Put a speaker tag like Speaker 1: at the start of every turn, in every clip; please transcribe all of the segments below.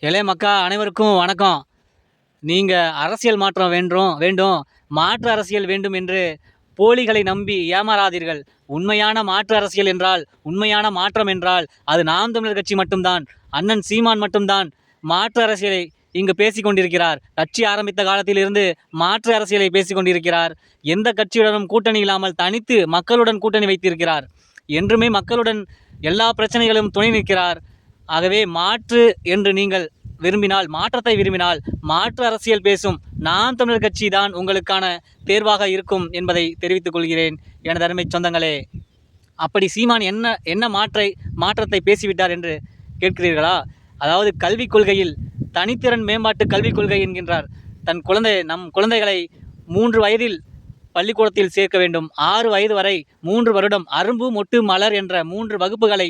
Speaker 1: இளைய மக்கா அனைவருக்கும் வணக்கம். நீங்கள் அரசியல் மாற்றம் வேண்டும் மாற்று அரசியல் வேண்டும் என்று போலிகளை நம்பி ஏமாறாதீர்கள். உண்மையான மாற்று அரசியல் என்றால், உண்மையான மாற்றம் என்றால் அது நாம் தமிழர் கட்சி மட்டும்தான். அண்ணன் சீமான் மட்டும்தான் மாற்று அரசியலை இங்கு பேசிக் கொண்டிருக்கிறார். கட்சி ஆரம்பித்த காலத்திலிருந்து மாற்று அரசியலை பேசிக் கொண்டிருக்கிறார். எந்த கட்சியுடனும் கூட்டணி இல்லாமல் தனித்து மக்களுடன் கூட்டணி வைத்திருக்கிறார். என்றுமே மக்களுடன் எல்லா பிரச்சனைகளும் துணை நிற்கிறார். ஆகவே மாற்று என்று நீங்கள் விரும்பினால், மாற்றத்தை விரும்பினால், மாற்று அரசியல் பேசும் நாம் தமிழர் கட்சி தான் உங்களுக்கான தேர்வாக இருக்கும் என்பதை தெரிவித்துக் கொள்கிறேன். எனது அருமை சொந்தங்களே, அப்படி சீமான் என்ன மாற்றத்தை பேசிவிட்டார் என்று கேட்கிறீர்களா? அதாவது கல்விக் கொள்கையில் தனித்திறன் மேம்பாட்டு கல்விக் கொள்கை என்கின்றார். நம் குழந்தைகளை 3 வயதில் பள்ளிக்கூடத்தில் சேர்க்க வேண்டும். 6 வயது வரை 3 வருடம் அரும்பு மொட்டு மலர் என்ற 3 வகுப்புகளை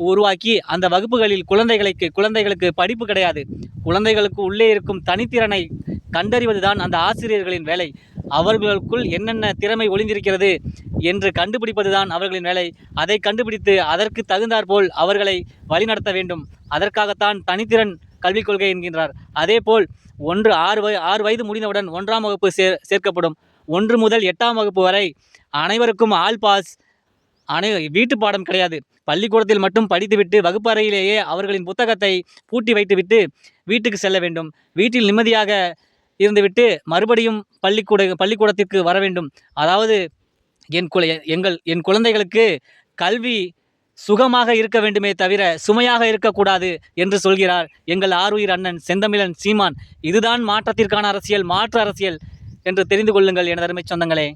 Speaker 1: உருவாக்கி, அந்த வகுப்புகளில் குழந்தைகளுக்கு படிப்பு கிடையாது. குழந்தைகளுக்கு உள்ளே இருக்கும் தனித்திறனை கண்டறிவதுதான் அந்த ஆசிரியர்களின் வேலை. அவர்களுக்குள் என்னென்ன திறமை ஒளிந்திருக்கிறது என்று கண்டுபிடிப்பதுதான் அவர்களின் வேலை. அதை கண்டுபிடித்து அதற்கு தகுந்தாற்போல் அவர்களை வழிநடத்த வேண்டும். அதற்காகத்தான் தனித்திறன் கல்விக் கொள்கை என்கின்றார். அதேபோல் 6 வயது முடிந்தவுடன் 1ஆம் வகுப்பு சேர்க்கப்படும். 1 முதல் 8ஆம் வகுப்பு வரை அனைவருக்கும் ஆல் பாஸ். வீட்டு பாடம் கிடையாது. பள்ளிக்கூடத்தில் மட்டும் படித்துவிட்டு வகுப்பறையிலேயே அவர்களின் புத்தகத்தை பூட்டி வைத்துவிட்டு வீட்டுக்கு செல்ல வேண்டும். வீட்டில் நிம்மதியாக இருந்துவிட்டு மறுபடியும் பள்ளிக்கூடத்திற்கு வர வேண்டும். அதாவது என் குழந்தைகளுக்கு கல்வி சுகமாக இருக்க வேண்டுமே தவிர சுமையாக இருக்கக்கூடாது என்று சொல்கிறார் எங்கள் ஆருயிர் அண்ணன் செந்தமிழன் சீமான். இதுதான் மாற்றத்திற்கான அரசியல், மாற்று அரசியல் என்று தெரிந்து கொள்ளுங்கள் எனது அருமை சொந்தங்களே.